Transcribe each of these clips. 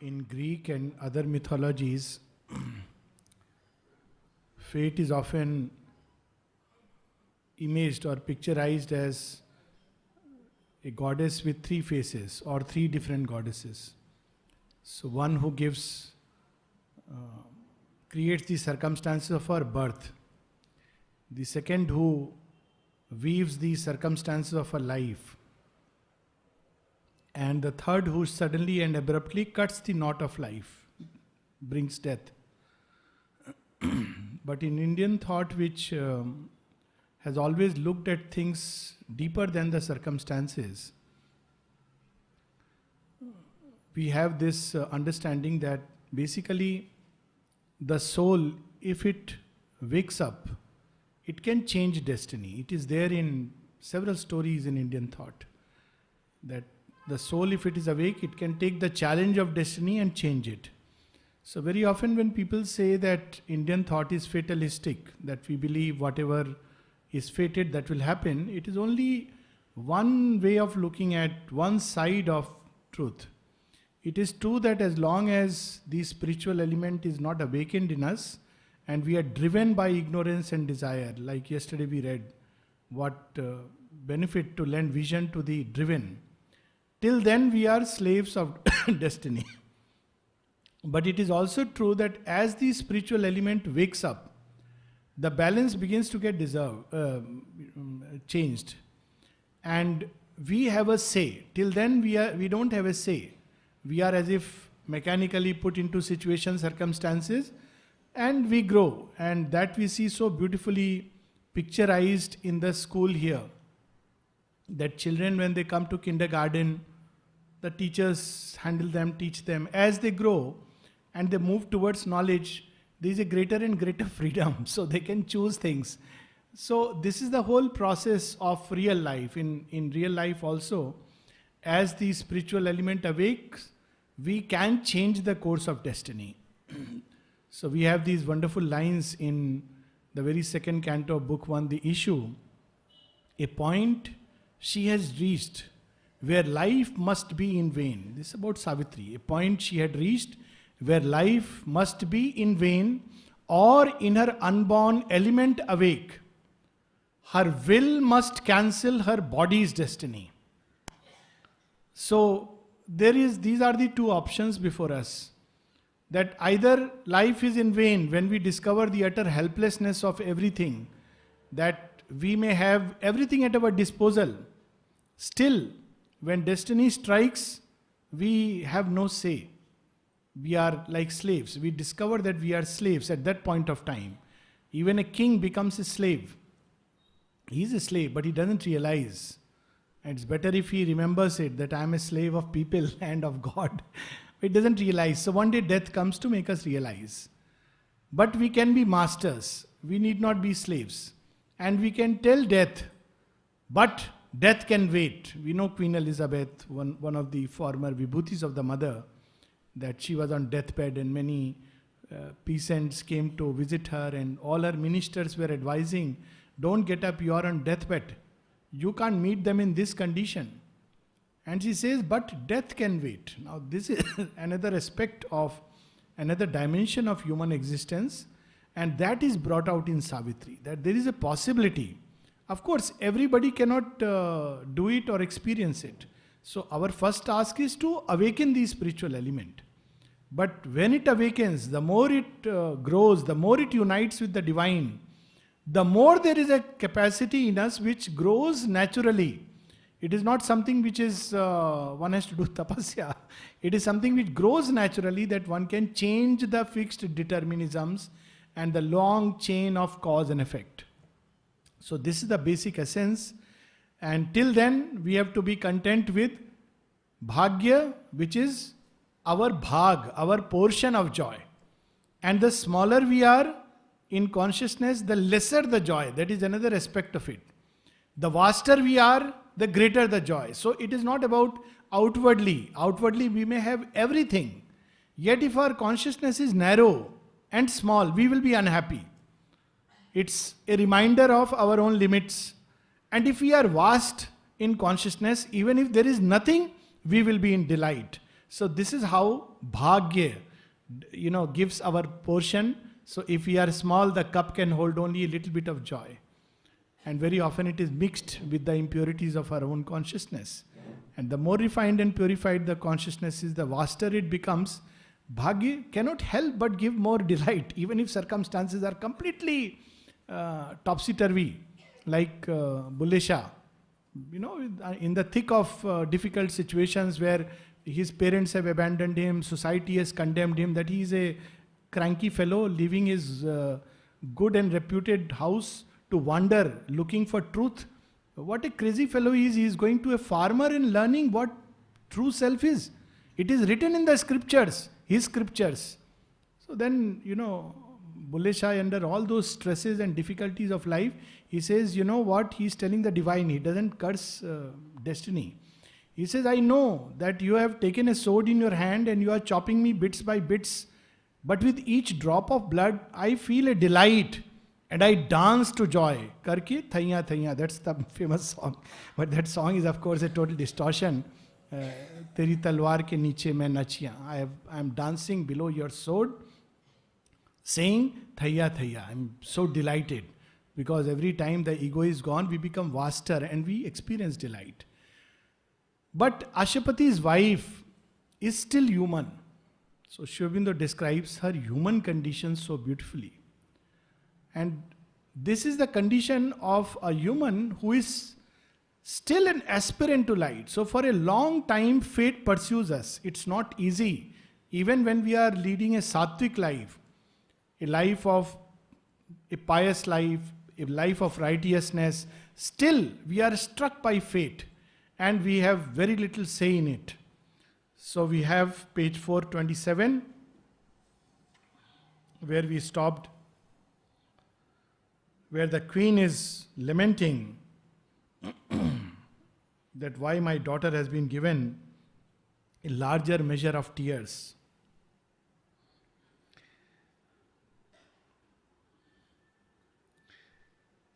In Greek and other mythologies, fate is often imaged or picturized as a goddess with three faces or three different goddesses. So, one who creates the circumstances of our birth, the second who weaves the circumstances of our life, and the third who suddenly and abruptly cuts the knot of life, brings death. But in Indian thought, which has always looked at things deeper than the circumstances, we have this understanding that basically the soul, if it wakes up, it can change destiny. It is there in several stories in Indian thought that the soul, if it is awake, it can take the challenge of destiny and change it. So very often when people say that Indian thought is fatalistic, that we believe whatever is fated that will happen, it is only one way of looking at one side of truth. It is true that as long as the spiritual element is not awakened in us and we are driven by ignorance and desire, like yesterday we read, what benefit to lend vision to the driven. Till then we are slaves of destiny. But it is also true that as the spiritual element wakes up, the balance begins to get changed. And we have a say. Till then we don't have a say. We are as if mechanically put into situations, circumstances, and we grow. And that we see so beautifully picturized in the school here. That children, when they come to kindergarten, the teachers handle them, teach them. As they grow and they move towards knowledge, there is a greater and greater freedom. So they can choose things. So this is the whole process of real life. In real life also, as the spiritual element awakes, we can change the course of destiny. So we have these wonderful lines in the very second canto of Book 1, The Issue. A point she has reached where life must be in vain. This is about Savitri. A point she had reached where life must be in vain, or in her unborn element awake. Her will must cancel her body's destiny. So these are the two options before us. That either life is in vain when we discover the utter helplessness of everything, that we may have everything at our disposal. Still, when destiny strikes, we have no say. We are like slaves. We discover that we are slaves at that point of time. Even a king becomes a slave. He is a slave, but he doesn't realize. And it's better if he remembers it, that I am a slave of people and of God. It doesn't realize. So one day death comes to make us realize. But we can be masters. We need not be slaves. And we can tell death, but death can wait. We know Queen Elizabeth, one of the former vibhutis of the mother, that she was on deathbed and many peasants came to visit her and all her ministers were advising, don't get up, you are on deathbed. You can't meet them in this condition. And she says, but death can wait. Now this is another aspect of, another dimension of human existence, and that is brought out in Savitri, that there is a possibility. Of course, everybody cannot do it or experience it. So our first task is to awaken the spiritual element. But when it awakens, the more it grows, the more it unites with the divine, the more there is a capacity in us which grows naturally. It is not something which is, one has to do tapasya. It is something which grows naturally, that one can change the fixed determinisms and the long chain of cause and effect. So this is the basic essence. And till then, we have to be content with bhagya, which is our bhag, our portion of joy. And the smaller we are in consciousness, the lesser the joy. That is another aspect of it. The vaster we are, the greater the joy. So it is not about outwardly. Outwardly we may have everything. Yet if our consciousness is narrow and small, we will be unhappy. It's a reminder of our own limits. And if we are vast in consciousness, even if there is nothing, we will be in delight. So this is how bhagya, gives our portion. So if we are small, the cup can hold only a little bit of joy. And very often it is mixed with the impurities of our own consciousness. And the more refined and purified the consciousness is, the vaster it becomes. Bhagya cannot help but give more delight, even if circumstances are completely topsy-turvy, like Bulle Shah. In the thick of difficult situations where his parents have abandoned him, society has condemned him, that he is a cranky fellow leaving his good and reputed house to wander looking for truth. What a crazy fellow he is. He is going to a farmer and learning what true self is. It is written in the scriptures, his scriptures. So then, Bulle Shah, under all those stresses and difficulties of life, he says, you know what? He is telling the divine. He doesn't curse destiny. He says, I know that you have taken a sword in your hand and you are chopping me bits by bits. But with each drop of blood, I feel a delight and I dance to joy. Karke thaiya thaiya. That's the famous song. But that song is, of course, a total distortion. Teri talwar ke niche main nachiya. I am dancing below your sword, saying thaiya thaiya. I am so delighted. Because every time the ego is gone, we become vaster and we experience delight. But Ashapati's wife is still human. So Sri Aurobindo describes her human condition so beautifully. And this is the condition of a human who is still an aspirant to light. So for a long time, fate pursues us. It's not easy. Even when we are leading a sattvic life, a life of a pious life, a life of righteousness, still we are struck by fate and we have very little say in it. So we have page 427, where we stopped, where the queen is lamenting that why my daughter has been given a larger measure of tears.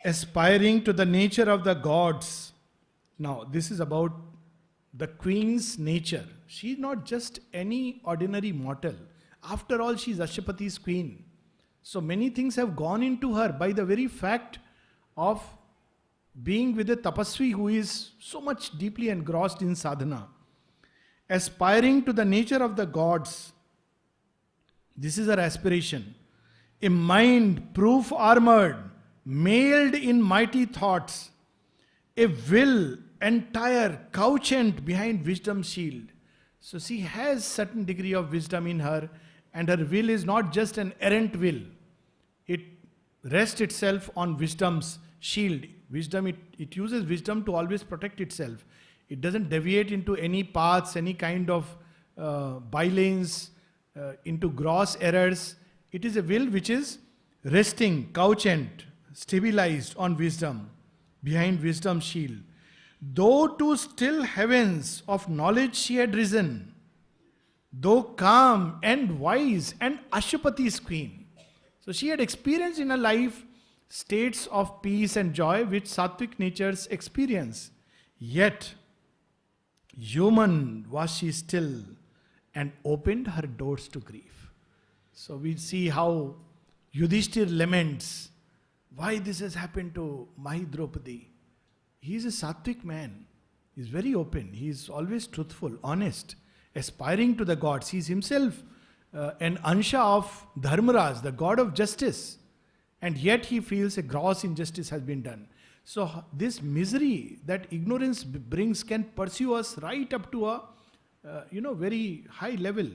Aspiring to the nature of the gods. Now, this is about the queen's nature. She is not just any ordinary mortal. After all, she is Ashapati's queen. So many things have gone into her by the very fact of being with a tapasvi who is so much deeply engrossed in sadhana. Aspiring to the nature of the gods. This is her aspiration. A mind proof armored, mailed in mighty thoughts. A will entire couchant behind wisdom's shield. So she has certain degree of wisdom in her, and her will is not just an errant will. It rests itself on wisdom's shield. Wisdom, it uses wisdom to always protect itself. It doesn't deviate into any paths, any kind of bylanes, into gross errors. It is a will which is resting, couchant, stabilized on wisdom, behind wisdom's shield. Though to still heavens of knowledge she had risen, though calm and wise and Ashapati's queen. So she had experienced in her life states of peace and joy which sattvic natures experience. Yet, human was she still and opened her doors to grief. So we see how Yudhishthir laments, why this has happened to my Draupadi. He is a sattvic man. He is very open. He is always truthful, honest, aspiring to the gods. He is himself an ansha of Dharmaraj, the god of justice. And yet he feels a gross injustice has been done. So this misery that ignorance brings can pursue us right up to a very high level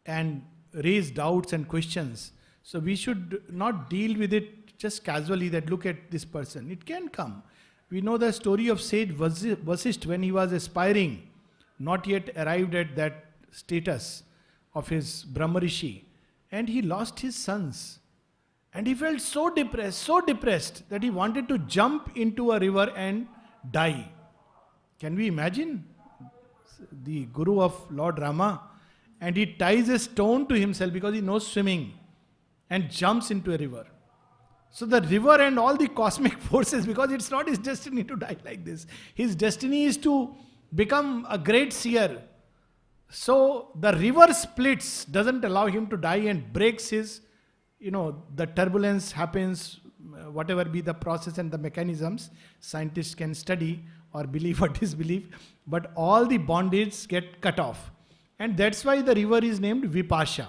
and raise doubts and questions. So we should not deal with it just casually that look at this person. It can come. We know the story of sage Vasisht when he was aspiring, not yet arrived at that status of his Brahmarishi, and he lost his sons. And he felt so depressed that he wanted to jump into a river and die. Can we imagine? The guru of Lord Rama, and he ties a stone to himself because he knows swimming and jumps into a river. So the river and all the cosmic forces, because it's not his destiny to die like this. His destiny is to become a great seer. So the river splits, doesn't allow him to die and breaks his, the turbulence happens, whatever be the process and the mechanisms, scientists can study or believe or disbelieve, but all the bondage get cut off. And that's why the river is named Vipasha,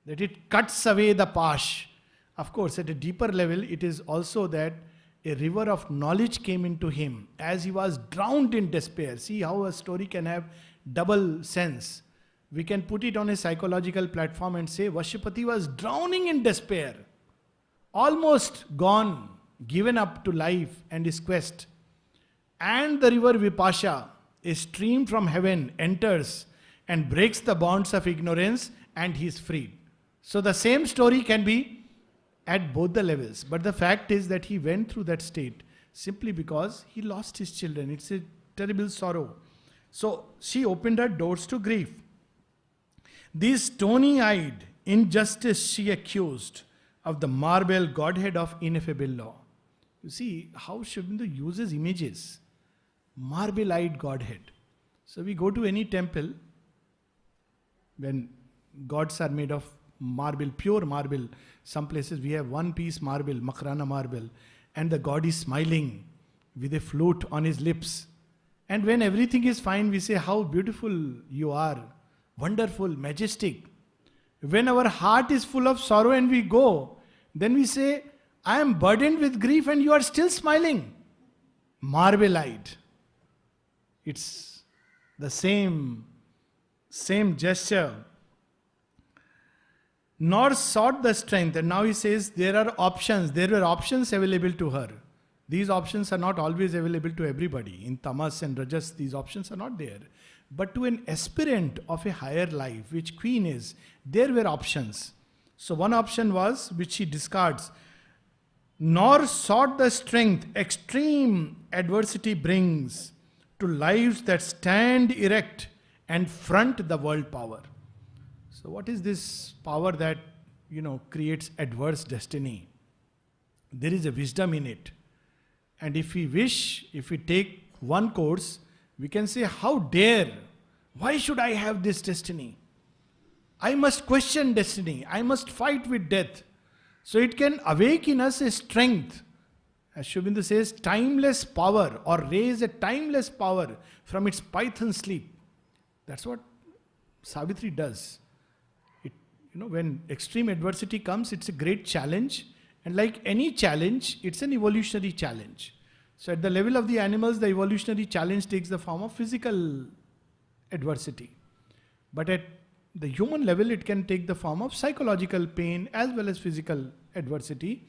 that it cuts away the pash. Of course, at a deeper level, it is also that a river of knowledge came into him as he was drowned in despair. See how a story can have double sense. We can put it on a psychological platform and say Vashupati was drowning in despair, almost gone, given up to life and his quest. And the river Vipasha, a stream from heaven, enters and breaks the bonds of ignorance, and he is freed. So the same story can be at both the levels. But the fact is that he went through that state simply because he lost his children. It's a terrible sorrow. So she opened her doors to grief. These stony-eyed injustice she accused of the marble godhead of ineffable law. You see how Sri Aurobindo uses images. Marble-eyed godhead. So we go to any temple, when gods are made of marble, pure marble. Some places we have one piece marble, Makrana marble, and the god is smiling with a flute on his lips. And when everything is fine, we say, how beautiful you are, wonderful, majestic. When our heart is full of sorrow and we go, then we say, I am burdened with grief and you are still smiling. Marble-eyed. It's the same gesture. Nor sought the strength. And now he says there are options. There were options available to her. These options are not always available to everybody. In Tamas and Rajas, these options are not there. But to an aspirant of a higher life, which Queen is, there were options. So one option was, which she discards, nor sought the strength extreme adversity brings to lives that stand erect and front the world power. So what is this power that, creates adverse destiny? There is a wisdom in it. And if we take one course, we can say, how dare? Why should I have this destiny? I must question destiny. I must fight with death. So it can awake in us a strength. As Sri Aurobindo says, timeless power, or raise a timeless power from its python sleep. That's what Savitri does. When extreme adversity comes, it's a great challenge. And like any challenge, it's an evolutionary challenge. So at the level of the animals, the evolutionary challenge takes the form of physical adversity. But at the human level, it can take the form of psychological pain as well as physical adversity.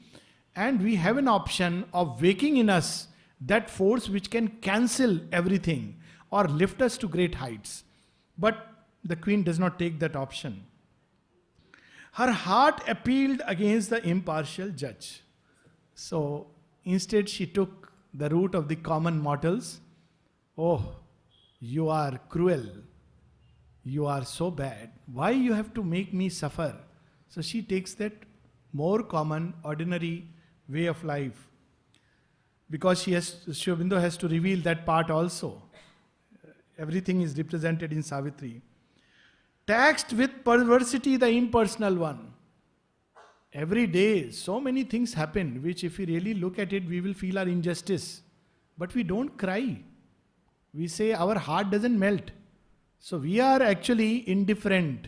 And we have an option of waking in us that force which can cancel everything or lift us to great heights. But the Queen does not take that option. Her heart appealed against the impartial judge. So instead she took the route of the common mortals. Oh, you are cruel. You are so bad. Why you have to make me suffer? So she takes that more common, ordinary way of life. Because Sri Aurobindo has to reveal that part also. Everything is represented in Savitri. Taxed with perversity, the impersonal one. Every day, so many things happen, which if we really look at it, we will feel our injustice. But we don't cry. We say our heart doesn't melt. So we are actually indifferent.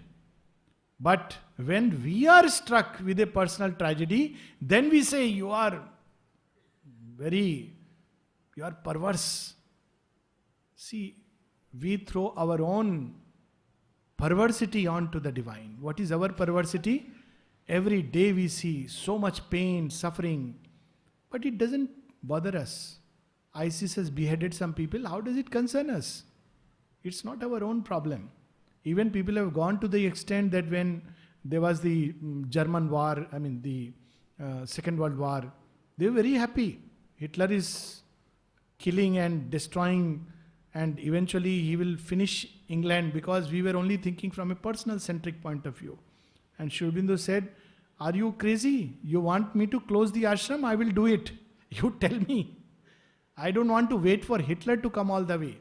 But when we are struck with a personal tragedy, then we say you are perverse. See, we throw our own perversity onto the divine. What is our perversity? Every day we see so much pain, suffering, but it doesn't bother us. ISIS has beheaded some people. How does it concern us? It's not our own problem. Even people have gone to the extent that when there was the German war, the Second World War, they were very happy. Hitler is killing and destroying, and eventually he will finish England, because we were only thinking from a personal centric point of view. And Sri Aurobindo said, are you crazy? You want me to close the ashram? I will do it. You tell me. I don't want to wait for Hitler to come all the way.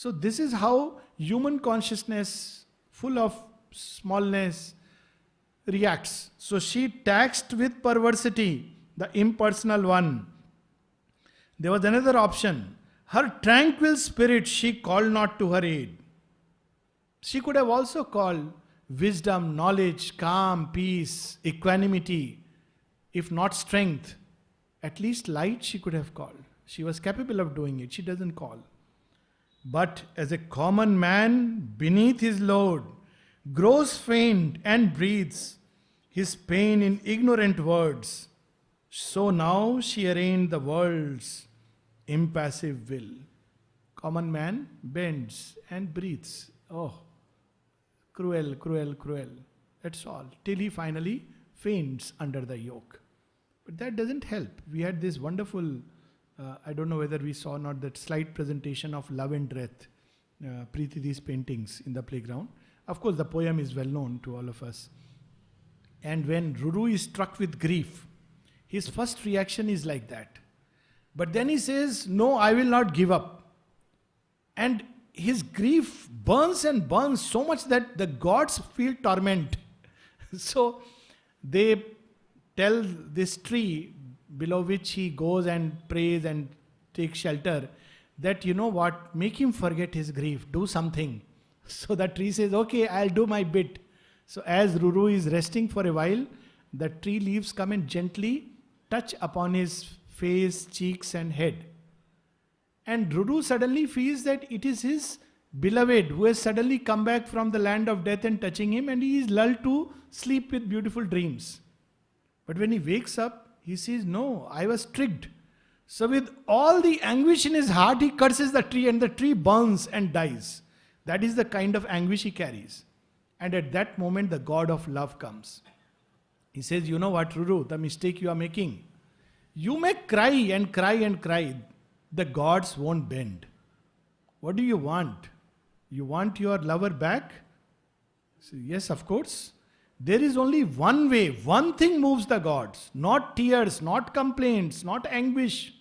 So this is how human consciousness, full of smallness, reacts. So she taxed with perversity the impersonal one. There was another option. Her tranquil spirit she called not to her aid. She could have also called wisdom, knowledge, calm, peace, equanimity, if not strength. At least light she could have called. She was capable of doing it. She doesn't call. But as a common man beneath his load grows faint and breathes his pain in ignorant words, so now she arraigned the world's impassive will. Common man bends and breathes. Oh, cruel, cruel, cruel. That's all. Till he finally faints under the yoke. But that doesn't help. We had this wonderful, I don't know whether we saw or not, that slide presentation of Love and Death, Preeti's paintings in the playground. Of course, the poem is well known to all of us. And when Ruru is struck with grief, his first reaction is like that. But then he says, no, I will not give up. And his grief burns and burns so much that the gods feel torment. So they tell this tree below which he goes and prays and takes shelter that, you know what, make him forget his grief, do something. So the tree says, okay, I'll do my bit. So as Ruru is resting for a while, the tree leaves come and gently touch upon his face, cheeks and head. And Ruru suddenly feels that it is his beloved who has suddenly come back from the land of death and touching him, and he is lulled to sleep with beautiful dreams. But when he wakes up, he says, no, I was tricked. So with all the anguish in his heart, he curses the tree and the tree burns and dies. That is the kind of anguish he carries. And at that moment, the God of love comes. He says, you know what, Ruru, the mistake you are making. You may cry and cry and cry. The gods won't bend. What do you want? You want your lover back? So, yes, of course. There is only one way, one thing moves the gods. Not tears, not complaints, not anguish.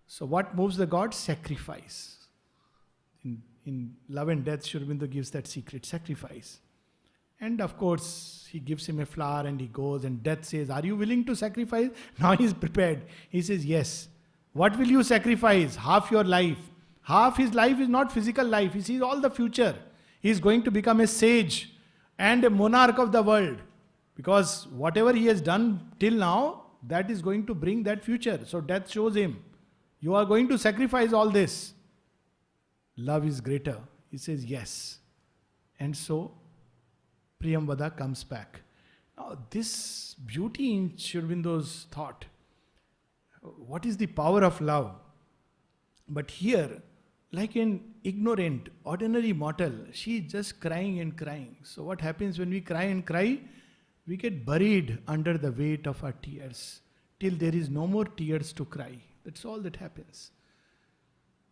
So what moves the gods? Sacrifice. In Love and Death, Sri Aurobindo gives that secret, sacrifice. And of course, he gives him a flower and he goes, and Death says, are you willing to sacrifice? Now he is prepared. He says, yes. What will you sacrifice? Half your life. Half his life is not physical life. He sees all the future. He is going to become a sage and a monarch of the world. Because whatever he has done till now, that is going to bring that future. So Death shows him, you are going to sacrifice all this. Love is greater. He says, yes. And so Priyamvada comes back. Now this beauty in Sri Aurobindo's thought. What is the power of love? But here, like an ignorant, ordinary mortal, she is just crying and crying. So what happens when we cry and cry? We get buried under the weight of our tears till there is no more tears to cry. That's all that happens.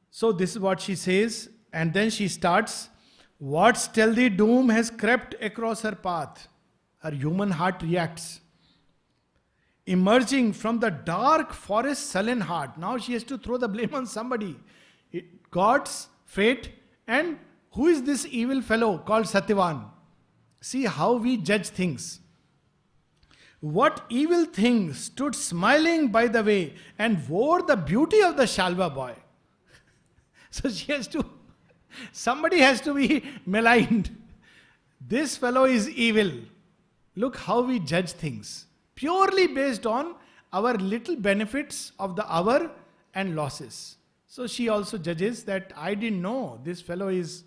So this is what she says, and then she starts, what stealthy doom has crept across her path? Her human heart reacts. Emerging from the dark forest sullen heart. Now she has to throw the blame on somebody. God's fate, and who is this evil fellow called Satyavan? See how we judge things. What evil thing stood smiling by the way and wore the beauty of the Shalva boy? So she has to, somebody has to be maligned. This fellow is evil. Look how we judge things. Purely based on our little benefits of the hour and losses. So she also judges that I didn't know this fellow is,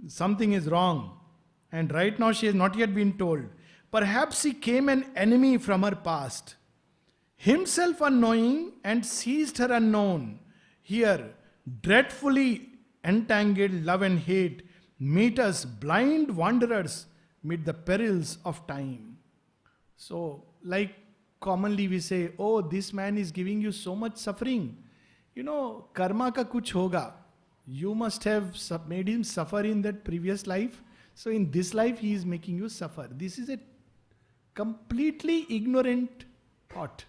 something is wrong. And right now she has not yet been told. Perhaps he came an enemy from her past. Himself unknowing and seized her unknown. Here, dreadfully entangled love and hate meet us blind wanderers mid the perils of time. So, like commonly we say, oh, this man is giving you so much suffering. You know, karma ka kuch hoga. You must have made him suffer in that previous life. So in this life he is making you suffer. This is a completely ignorant thought.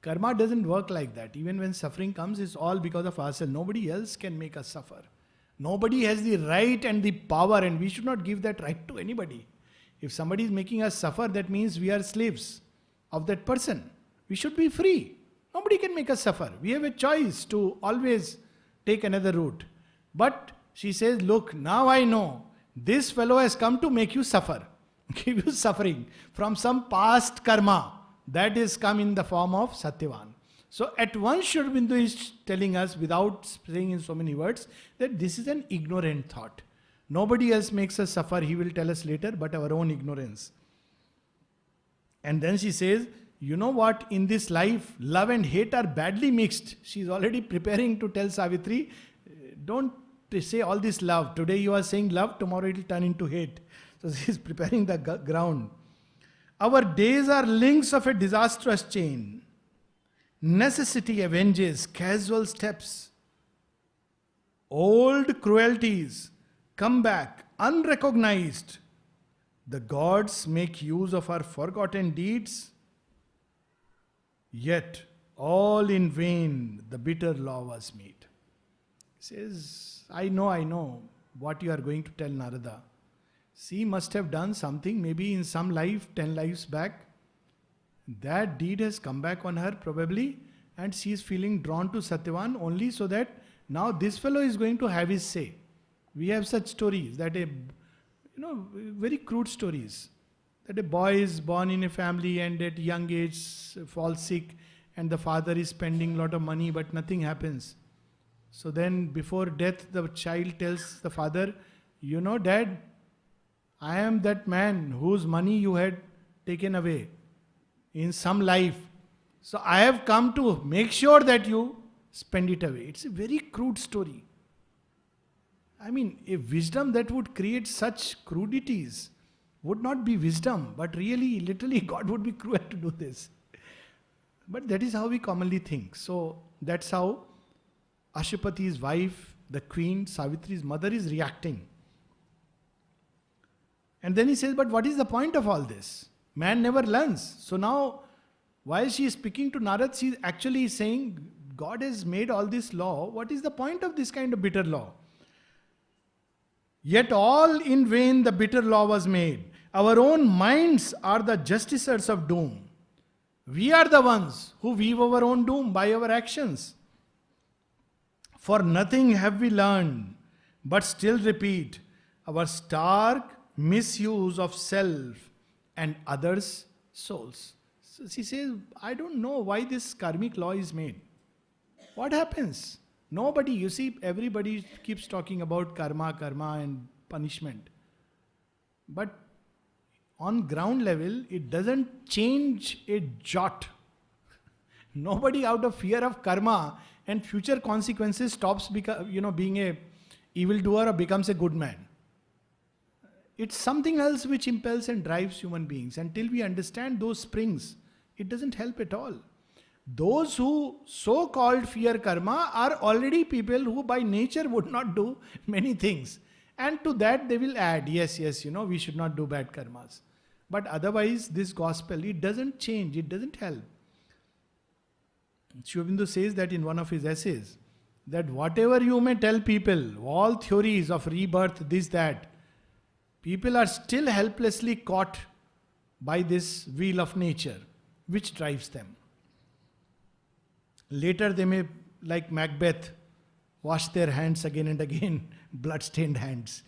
Karma doesn't work like that. Even when suffering comes, it's all because of ourselves. Nobody else can make us suffer. Nobody has the right and the power, and we should not give that right to anybody. If somebody is making us suffer, that means we are slaves of that person. We should be free. Nobody can make us suffer. We have a choice to always take another route. But she says, look, now I know this fellow has come to make you suffer, give you suffering from some past karma that is come in the form of Satyavan. So at once Sri Aurobindo is telling us, without saying in so many words, that this is an ignorant thought. Nobody else makes us suffer, he will tell us later, but our own ignorance. And then she says, you know what, in this life, love and hate are badly mixed. She is already preparing to tell Savitri, don't say all this love. Today you are saying love, tomorrow it will turn into hate. So she is preparing the ground. Our days are links of a disastrous chain. Necessity avenges casual steps. Old cruelties come back unrecognized. The gods make use of our forgotten deeds. Yet all in vain the bitter law was made. He says, I know what you are going to tell Narada. She must have done something, maybe in some life, 10 lives back. That deed has come back on her probably, and she is feeling drawn to Satyavan only so that now this fellow is going to have his say. We have such stories that very crude stories. That a boy is born in a family and at young age falls sick, and the father is spending a lot of money but nothing happens. So then before death the child tells the father, Dad, I am that man whose money you had taken away in some life. So I have come to make sure that you spend it away. It's a very crude story. I mean, a wisdom that would create such crudities would not be wisdom, but really, literally, God would be cruel to do this. But that is how we commonly think. So that's how Ashupati's wife, the queen, Savitri's mother, is reacting. And then he says, but what is the point of all this? Man never learns. So now, while she is speaking to Narad, she is actually saying, God has made all this law. What is the point of this kind of bitter law? Yet all in vain the bitter law was made. Our own minds are the justicers of doom. We are the ones who weave our own doom by our actions. For nothing have we learned, but still repeat our stark misuse of self and others' souls. So she says, I don't know why this karmic law is made. What happens? Nobody, you see, everybody keeps talking about karma and punishment. But on ground level, it doesn't change a jot. Nobody out of fear of karma and future consequences stops being a evildoer or becomes a good man. It's something else which impels and drives human beings. Until we understand those springs, it doesn't help at all. Those who so-called fear karma are already people who by nature would not do many things. And to that they will add, yes, we should not do bad karmas. But otherwise, this gospel, it doesn't change, it doesn't help. Sri Aurobindo says that in one of his essays, that whatever you may tell people, all theories of rebirth, this, that, people are still helplessly caught by this wheel of nature, which drives them. Later they may, like Macbeth, wash their hands again and again, blood-stained hands.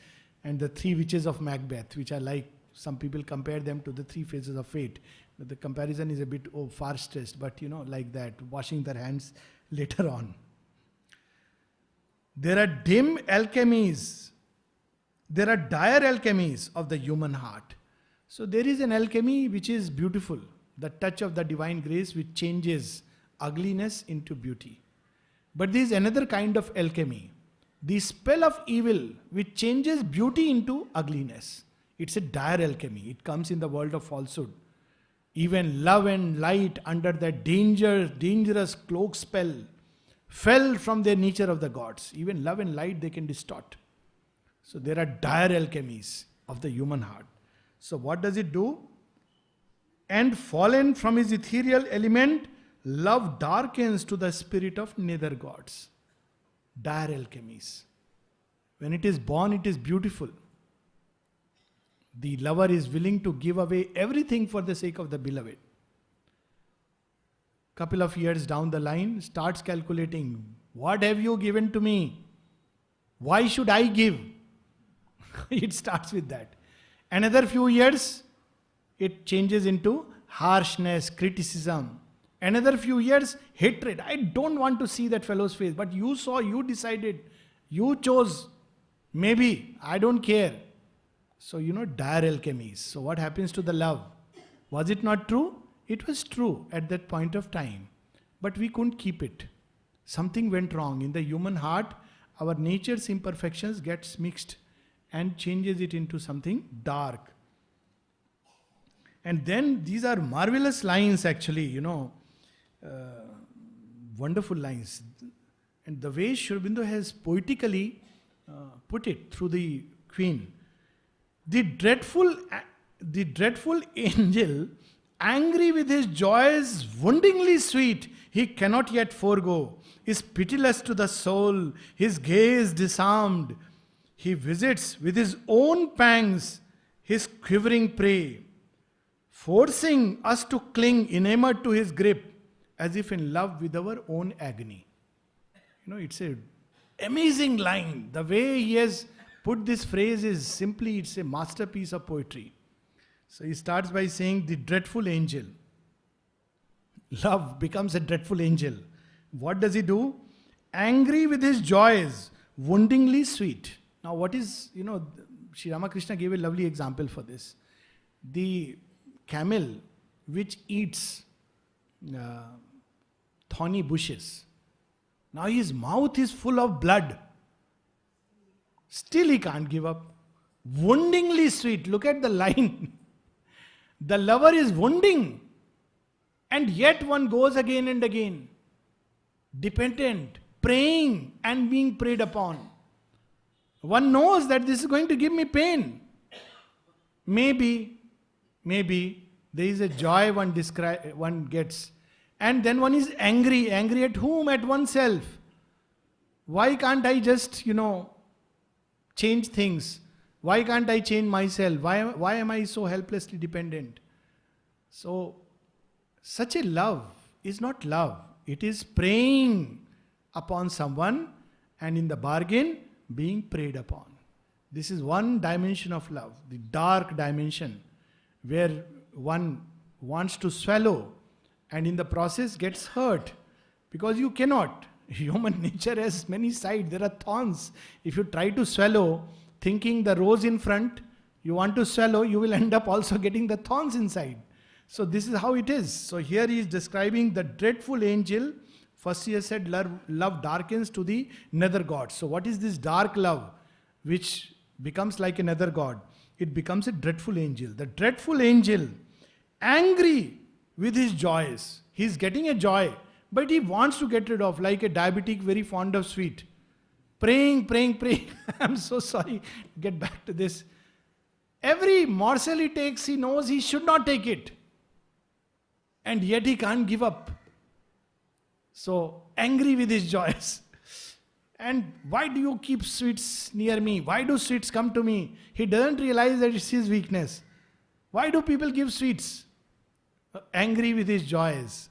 And the three witches of Macbeth, which are like, some people compare them to the three phases of fate. But the comparison is a bit far-stretched, but like that, washing their hands later on. There are dim alchemies. There are dire alchemies of the human heart. So there is an alchemy which is beautiful. The touch of the divine grace which changes ugliness into beauty. But there is another kind of alchemy. The spell of evil which changes beauty into ugliness. It's a dire alchemy. It comes in the world of falsehood. Even love and light under that dangerous cloak spell fell from their nature of the gods. Even love and light they can distort. So there are dire alchemies of the human heart. So what does it do? And fallen from his ethereal element, love darkens to the spirit of nether gods. Dire alchemies. When it is born, it is beautiful. The lover is willing to give away everything for the sake of the beloved. Couple of years down the line, starts calculating, what have you given to me? Why should I give? It starts with that. Another few years, it changes into harshness, criticism. Another few years, hatred. I don't want to see that fellow's face, but you saw, you decided, you chose. Maybe, I don't care. So, dire alchemies. So, what happens to the love? Was it not true? It was true at that point of time. But we couldn't keep it. Something went wrong. In the human heart, our nature's imperfections gets mixed and changes it into something dark. And then these are marvelous lines actually, wonderful lines. And the way Sri Aurobindo has poetically put it through the Queen. The dreadful angel, angry with his joys woundingly sweet, he cannot yet forego, is pitiless to the soul, his gaze disarmed. He visits with his own pangs his quivering prey, forcing us to cling enamored to his grip, as if in love with our own agony. It's a amazing line. The way he has put this phrase is simply, it's a masterpiece of poetry. So he starts by saying, the dreadful angel. Love becomes a dreadful angel. What does he do? Angry with his joys, woundingly sweet. Now what is, Sri Ramakrishna gave a lovely example for this. The camel which eats thorny bushes. Now his mouth is full of blood. Still he can't give up. Woundingly sweet. Look at the line. The lover is wounding. And yet one goes again and again. Dependent, praying and being prayed upon. One knows that this is going to give me pain. Maybe there is a joy one gets. And then one is angry. Angry at whom? At oneself. Why can't I just, change things? Why can't I change myself? Why am I so helplessly dependent? So, such a love is not love. It is preying upon someone and in the bargain being preyed upon. This is one dimension of love, the dark dimension, where one wants to swallow and in the process gets hurt because you cannot. Human nature has many sides. There are thorns. If you try to swallow, thinking the rose in front, you want to swallow, you will end up also getting the thorns inside. So this is how it is. So here he is describing the dreadful angel. First he has said love darkens to the nether gods. So what is this dark love which becomes like a nether god? It becomes a dreadful angel. The dreadful angel, angry with his joys. He is getting a joy, but he wants to get rid of, like a diabetic very fond of sweet. Praying. I'm so sorry. Get back to this. Every morsel he takes, he knows he should not take it. And yet he can't give up. So, angry with his joys. And why do you keep sweets near me? Why do sweets come to me? He doesn't realize that it's his weakness. Why do people give sweets? Angry with his joys.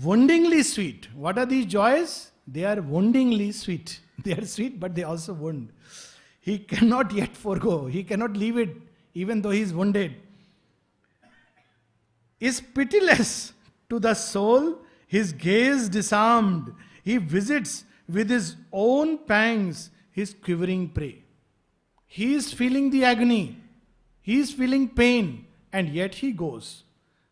Woundingly sweet. What are these joys? They are woundingly sweet. They are sweet, but they also wound. He cannot yet forego. He cannot leave it, even though he is wounded. Is pitiless to the soul, his gaze disarmed. He visits with his own pangs his quivering prey. He is feeling the agony. He is feeling pain, and yet he goes.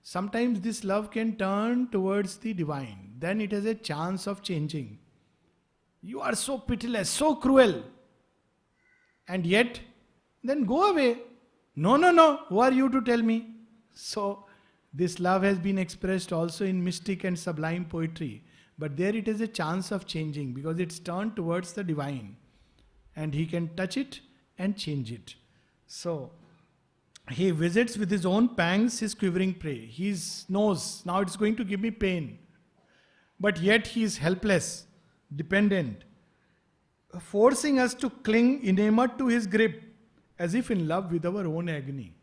Sometimes this love can turn towards the divine. Then it has a chance of changing. You are so pitiless, so cruel. And yet, then go away. No. Who are you to tell me? So, this love has been expressed also in mystic and sublime poetry. But there it has a chance of changing because it's turned towards the divine. And he can touch it and change it. So, He visits with his own pangs his quivering prey. He knows now it's going to give me pain. But yet he is helpless, dependent, forcing us to cling enamored to his grip, as if in love with our own agony.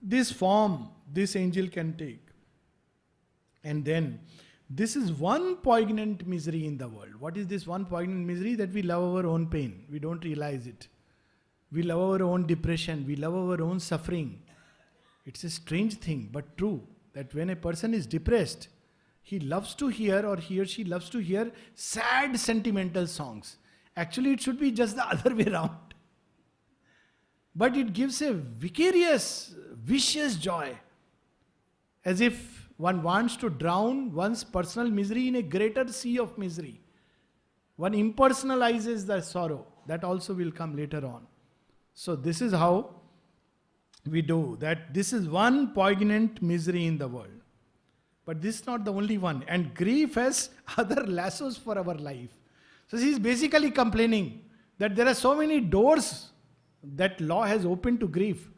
This form this angel can take. And then, this is one poignant misery in the world. What is this one poignant misery? That we love our own pain. We don't realize it. We love our own depression. We love our own suffering. It's a strange thing, but true, that when a person is depressed, he loves to hear, or he or she loves to hear, sad sentimental songs. Actually, it should be just the other way around. But it gives a vicarious, vicious joy. As if one wants to drown one's personal misery in a greater sea of misery. One impersonalizes the sorrow. That also will come later on. So this is how we do that. This is one poignant misery in the world. But this is not the only one. And grief has other lassos for our life. So she is basically complaining that there are so many doors that law has opened to grief.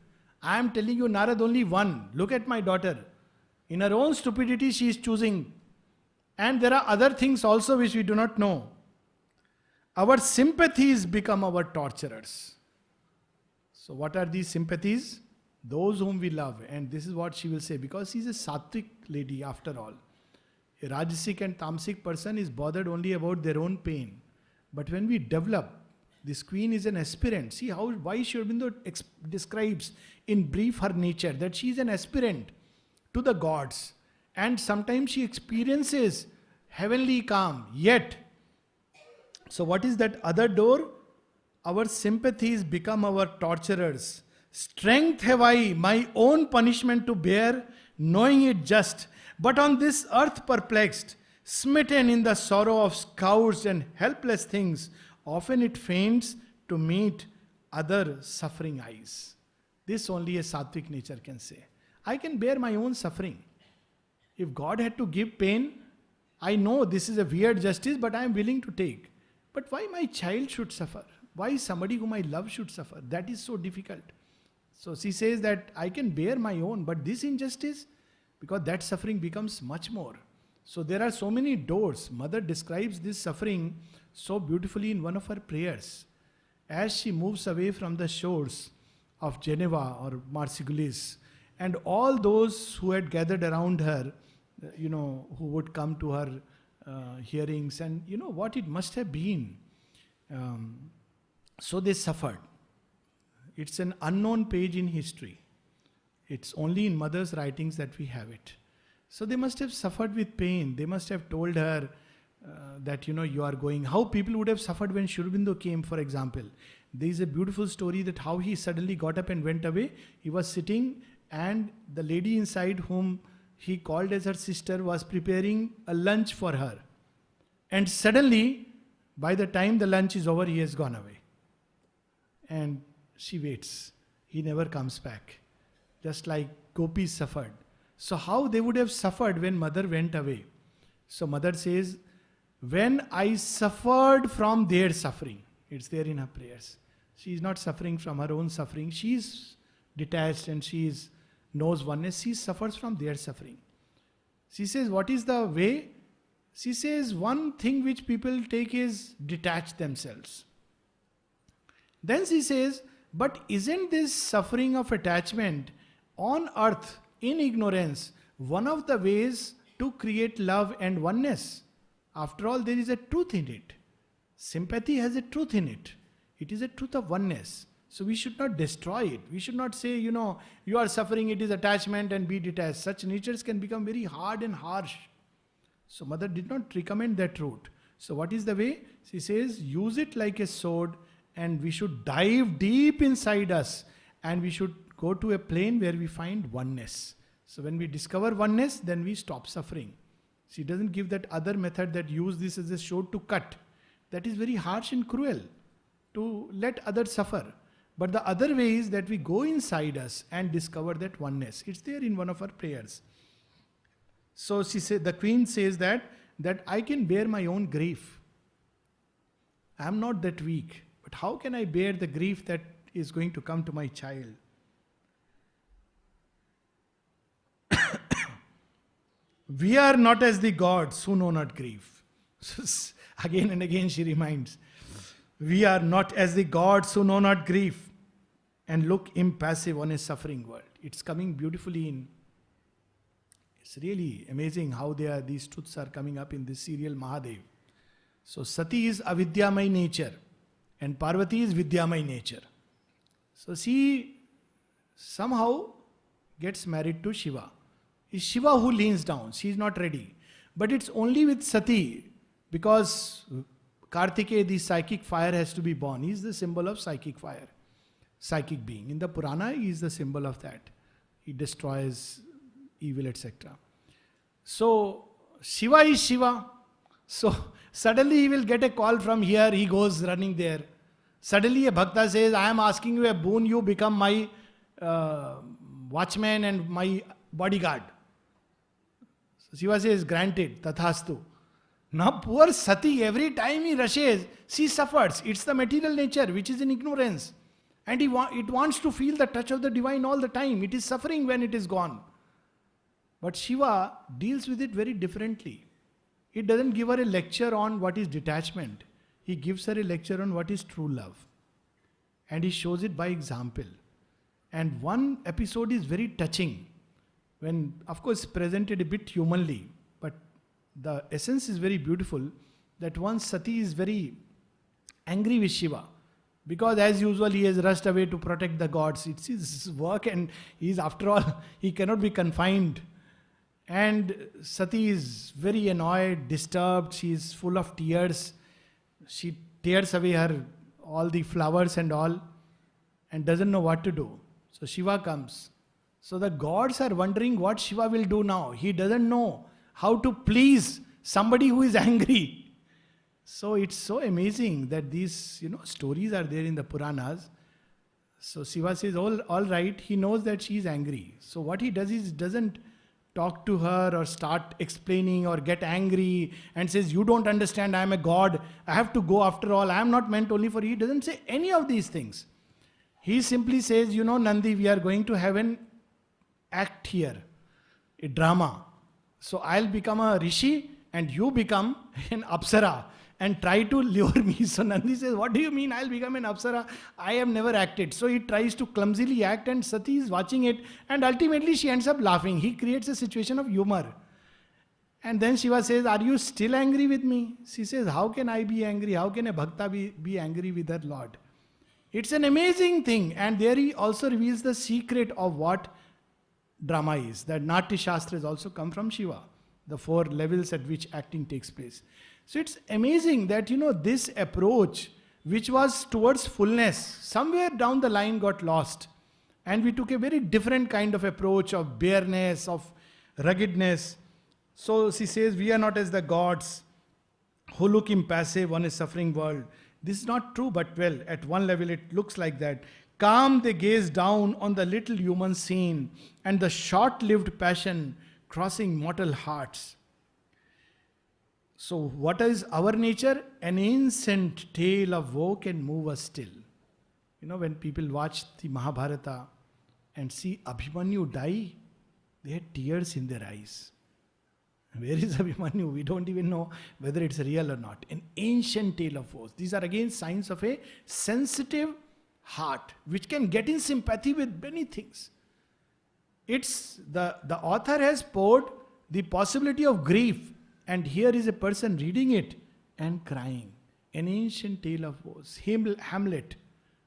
I am telling you, Narad, only one. Look at my daughter. In her own stupidity, she is choosing. And there are other things also which we do not know. Our sympathies become our torturers. So what are these sympathies? Those whom we love. And this is what she will say, because she is a sattvic lady after all. A rajasic and tamasic person is bothered only about their own pain. But when we develop, this queen is an aspirant. See why Sri Aurobindo describes in brief her nature, that she is an aspirant to the gods. And sometimes she experiences heavenly calm. Yet, so what is that other door? Our sympathies become our torturers. Strength have I, my own punishment to bear, knowing it just. But on this earth perplexed, smitten in the sorrow of scourged and helpless things, often it faints to meet other suffering eyes. This only a sattvic nature can say. I can bear my own suffering. If God had to give pain, I know this is a weird justice, but I am willing to take. But why my child should suffer? Why somebody whom I love should suffer? That is so difficult. So she says that I can bear my own, but this injustice, because that suffering becomes much more. So there are so many doors. Mother describes this suffering so beautifully in one of her prayers. As she moves away from the shores of Geneva or Marseilles, and all those who had gathered around her, who would come to her hearings, and what it must have been. So they suffered. It's an unknown page in history. It's only in mother's writings that we have it. So they must have suffered with pain. They must have told her that, you are going. How people would have suffered when Sri Aurobindo came, for example. There is a beautiful story that how he suddenly got up and went away. He was sitting, and the lady inside whom he called as her sister was preparing a lunch for her. And suddenly, by the time the lunch is over, he has gone away. And she waits. He never comes back. Just like gopis suffered. So how they would have suffered when mother went away. So mother says, when I suffered from their suffering. It's there in her prayers. She is not suffering from her own suffering. She is detached and she knows oneness. She suffers from their suffering. She says, what is the way? She says, one thing which people take is detach themselves. Then she says, but isn't this suffering of attachment on earth, in ignorance, one of the ways to create love and oneness? After all, there is a truth in it. Sympathy has a truth in it. It is a truth of oneness. So we should not destroy it. We should not say, you are suffering, it is attachment, and be detached. Such natures can become very hard and harsh. So mother did not recommend that route. So what is the way? She says, use it like a sword, and we should dive deep inside us, and we should go to a plane where we find oneness. So when we discover oneness, then we stop suffering. She doesn't give that other method that use this as a sword to cut. That is very harsh and cruel, to let others suffer. But the other way is that we go inside us and discover that oneness. It's there in one of her prayers. So she said, the queen says that I can bear my own grief. I am not that weak. But how can I bear the grief that is going to come to my child? We are not as the gods who know not grief. Again and again she reminds, we are not as the gods who know not grief and look impassive on a suffering world. It's coming beautifully in. It's really amazing how these truths are coming up in this serial Mahadev. So Sati is avidyamay nature and Parvati is vidyamay nature. So she somehow gets married to Shiva. It's Shiva who leans down. She is not ready. But it's only with Sati, because Kartikeya, the psychic fire, has to be born. He is the symbol of psychic fire, psychic being. In the Purana, he is the symbol of that. He destroys evil, etc. So Shiva is Shiva. So suddenly he will get a call from here, he goes running there. Suddenly a bhakta says, I am asking you a boon, you become my watchman and my bodyguard. So Shiva says, granted, tathastu. Now poor Sati, every time he rushes, she suffers. It's the material nature which is in ignorance. And it wants to feel the touch of the divine all the time. It is suffering when it is gone. But Shiva deals with it very differently. He doesn't give her a lecture on what is detachment. He gives her a lecture on what is true love. And he shows it by example. And one episode is very touching. When, of course, presented a bit humanly. But the essence is very beautiful. That once Sati is very angry with Shiva. Because as usual, he has rushed away to protect the gods. It's his work and after all, he cannot be confined. And Sati is very annoyed, disturbed. She is full of tears. She tears away all the flowers and all, and doesn't know what to do. So Shiva comes. So the gods are wondering what Shiva will do now. He doesn't know how to please somebody who is angry. So it's so amazing that these stories are there in the Puranas. So Shiva says, all right, he knows that she is angry. So what he does is doesn't talk to her or start explaining or get angry and says, you don't understand, I am a god, I have to go after all, I am not meant only for you. He doesn't say any of these things. He simply says, Nandi, we are going to have an act here, a drama. So I'll become a rishi and you become an apsara and try to lure me. So Nandi says, what do you mean I'll become an apsara? I have never acted. So he tries to clumsily act and Sati is watching it and ultimately she ends up laughing. He creates a situation of humor. And then Shiva says, are you still angry with me? She says, how can I be angry? How can a bhakta be angry with her Lord? It's an amazing thing. And there he also reveals the secret of what drama is. That Natya Shastra has also come from Shiva. The 4 levels at which acting takes place. So it's amazing that, this approach, which was towards fullness, somewhere down the line got lost. And we took a very different kind of approach of bareness, of ruggedness. So she says, we are not as the gods who look impassive on a suffering world. This is not true, but well, at one level it looks like that. Calm they gaze down on the little human scene and the short-lived passion crossing mortal hearts. So what is our nature? An ancient tale of woe can move us still. When people watch the Mahabharata and see Abhimanyu die, they had tears in their eyes. Where is Abhimanyu? We don't even know whether it's real or not. An ancient tale of woes. These are again signs of a sensitive heart, which can get in sympathy with many things. It's the author has poured the possibility of grief. And here is a person reading it and crying. An ancient tale of woes. Hamlet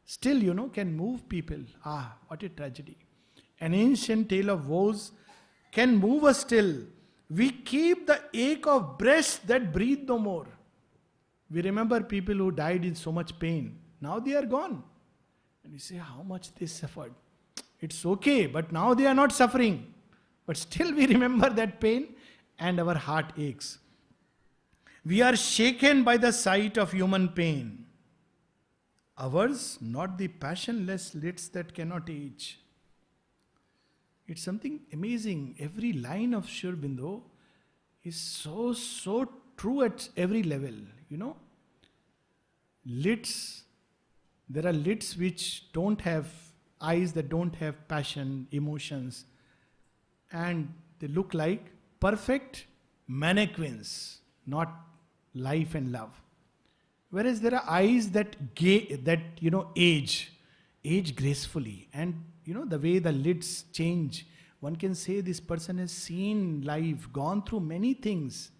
still, can move people. Ah, what a tragedy. An ancient tale of woes can move us still. We keep the ache of breasts that breathe no more. We remember people who died in so much pain. Now they are gone. And we say how much they suffered. It's okay, but now they are not suffering. But still we remember that pain. And our heart aches. We are shaken by the sight of human pain. Ours, not the passionless lids that cannot age. It's something amazing. Every line of Sri Aurobindo is so true at every level. Lids, there are lids which don't have eyes, that don't have passion, emotions. And they look like perfect mannequins, not life and love. Whereas there are eyes that age gracefully, and the way the lids change, one can say this person has seen life, gone through many things.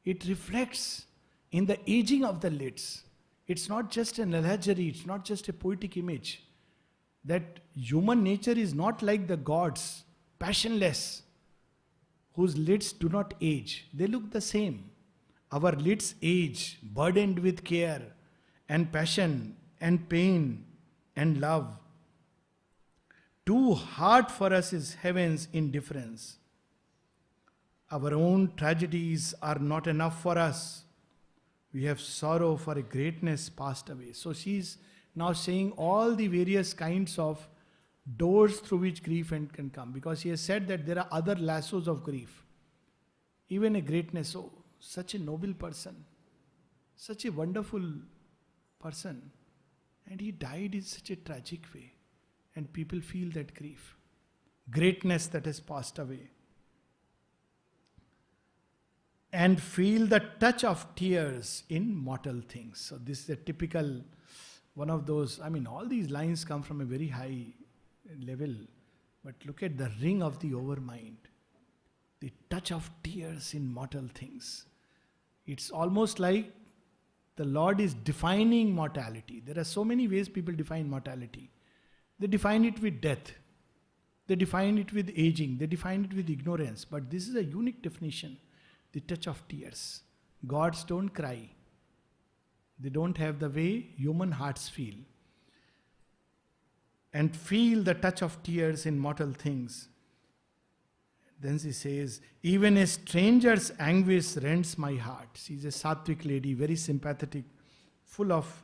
It reflects in the aging of the lids. It's not just an allegory, it's not just a poetic image. That human nature is not like the gods, passionless, whose lids do not age. They look the same. Our lids age, burdened with care and passion and pain and love. Too hard for us is heaven's indifference. Our own tragedies are not enough for us. We have sorrow for a greatness passed away. So she's now saying all the various kinds of doors through which grief can come. Because she has said that there are other lassos of grief. Even a greatness, oh, such a noble person, such a wonderful person, and he died in such a tragic way. And people feel that grief. Greatness that has passed away. And feel the touch of tears in mortal things. So this is a typical one of those, all these lines come from a very high level. But look at the ring of the overmind. The touch of tears in mortal things. It's almost like the Lord is defining mortality. There are so many ways people define mortality. They define it with death. They define it with aging. They define it with ignorance. But this is a unique definition. The touch of tears. Gods don't cry. They don't have the way human hearts feel. And feel the touch of tears in mortal things. Then she says, even a stranger's anguish rends my heart. She's a sattvic lady, very sympathetic, full of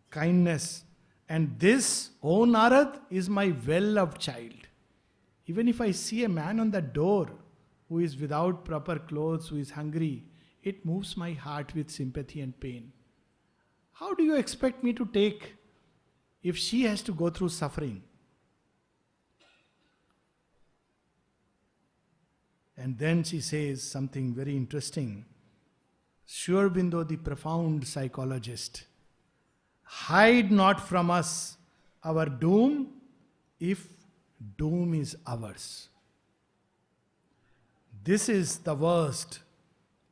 kindness. And this, O Narad, is my well-loved child. Even if I see a man on the door who is without proper clothes, who is hungry, it moves my heart with sympathy and pain. How do you expect me to take if she has to go through suffering? And then she says something very interesting. Sri Aurobindo, the profound psychologist, hide not from us our doom if doom is ours. This is the worst,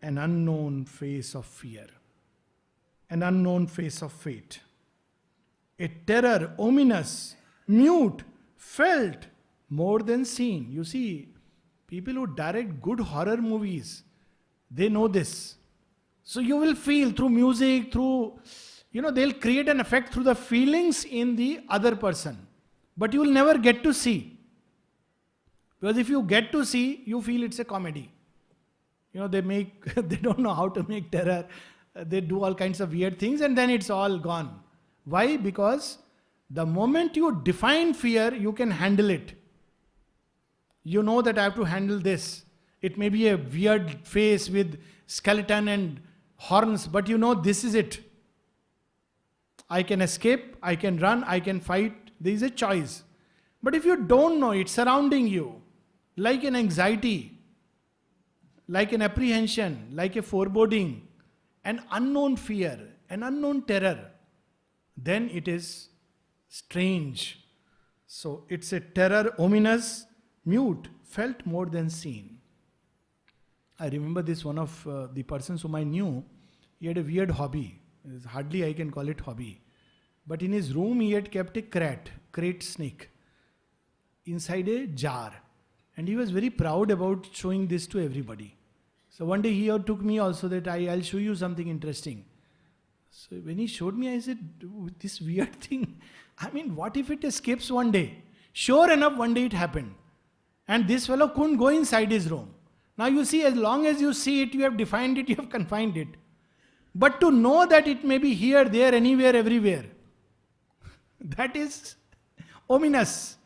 an unknown face of fear, an unknown face of fate. A terror ominous, mute, felt more than seen. You see, people who direct good horror movies, they know this. So you will feel through music, through, they'll create an effect through the feelings in the other person. But you will never get to see. Because if you get to see, you feel it's a comedy. They don't know how to make terror. They do all kinds of weird things and then it's all gone. Why? Because the moment you define fear, you can handle it. You know that I have to handle this. It may be a weird face with skeleton and horns, but this is it. I can escape, I can run, I can fight. There is a choice. But if you don't know it surrounding you, like an anxiety, like an apprehension, like a foreboding, an unknown fear, an unknown terror, then it is strange. So it's a terror ominous, mute, felt more than seen. I remember this, one of the persons whom I knew, he had a weird hobby. Hardly I can call it hobby. But in his room he had kept a crate snake, inside a jar. And he was very proud about showing this to everybody. So one day he took me also that I'll show you something interesting. So when he showed me, I said, this weird thing, what if it escapes one day? Sure enough, one day it happened. And this fellow couldn't go inside his room. Now you see, as long as you see it, you have defined it, you have confined it. But to know that it may be here, there, anywhere, everywhere, that is ominous.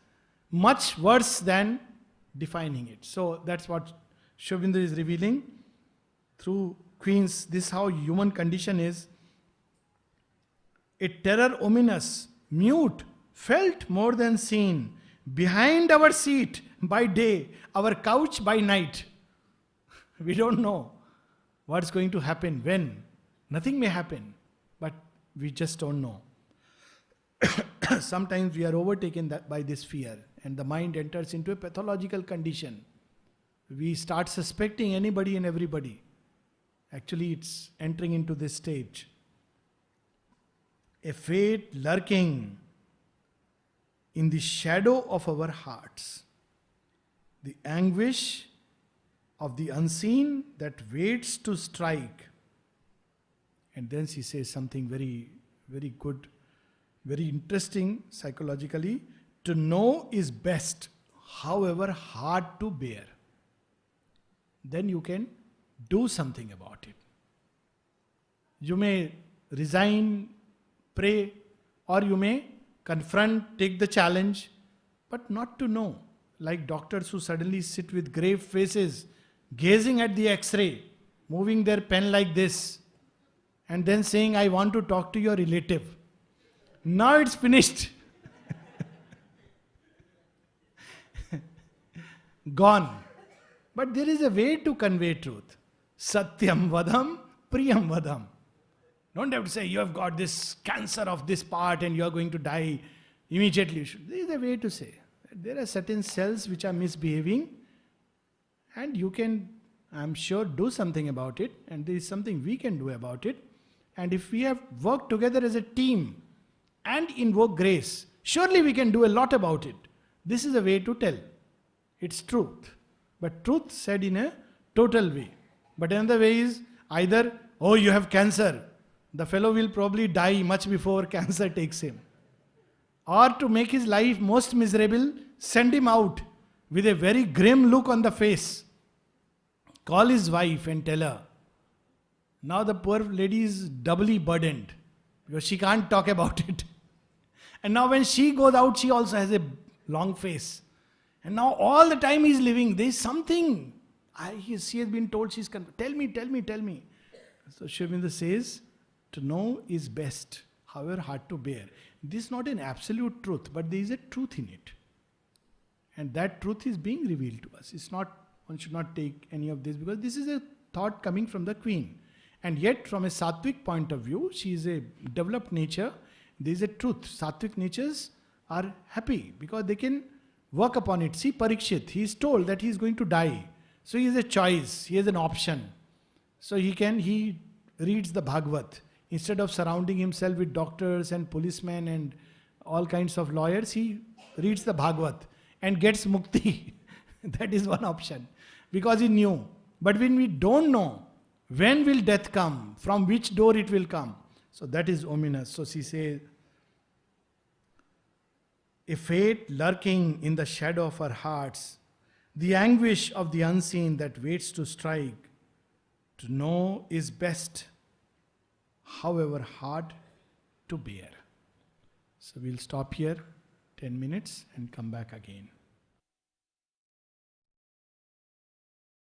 Much worse than defining it. So that's what Sri Aurobindo is revealing through Queens. This is how human condition is. A terror ominous, mute, felt more than seen, behind our seat by day, our couch by night. We don't know what's going to happen, when. Nothing may happen, but we just don't know. Sometimes we are overtaken by this fear, and the mind enters into a pathological condition. We start suspecting anybody and everybody. Actually, it's entering into this stage. A fate lurking in the shadow of our hearts, the anguish of the unseen that waits to strike. And then she says something very, very good, very interesting psychologically. To know is best, however hard to bear. Then you can do something about it. You may resign, pray, or you may confront, take the challenge, but not to know. Like doctors who suddenly sit with grave faces, gazing at the X-ray, moving their pen like this, and then saying, I want to talk to your relative. Now it's finished. Gone. But there is a way to convey truth. Satyam vadam, priyam vadam. Don't have to say, you have got this cancer of this part and you are going to die immediately. There is a way to say. There are certain cells which are misbehaving, and you can, I'm sure, do something about it, and there is something we can do about it. And if we have worked together as a team and invoke grace, surely we can do a lot about it. This is a way to tell. It's truth. But truth said in a total way. But another way is either, oh, you have cancer. The fellow will probably die much before cancer takes him. Or to make his life most miserable, send him out with a very grim look on the face. Call his wife and tell her. Now the poor lady is doubly burdened because she can't talk about it. And now when she goes out, she also has a long face. And now all the time he's living, there is something. She has been told she's tell me. So Sri Aurobindo says, to know is best, however hard to bear. This is not an absolute truth, but there is a truth in it. And that truth is being revealed to us. It's not, one should not take any of this, because this is a thought coming from the queen. And yet from a sattvic point of view, she is a developed nature. There is a truth. Sattvic natures are happy because they can work upon it. See Parikshit, he is told that he is going to die. So he has a choice, he has an option. So he reads the Bhagavad. Instead of surrounding himself with doctors and policemen and all kinds of lawyers, he reads the Bhagavad and gets mukti. That is one option. Because he knew. But when we don't know, when will death come? From which door it will come? So that is ominous. So she says, a fate lurking in the shadow of our hearts, the anguish of the unseen that waits to strike, to know is best, however hard to bear. So we'll stop here, 10 minutes, and come back again.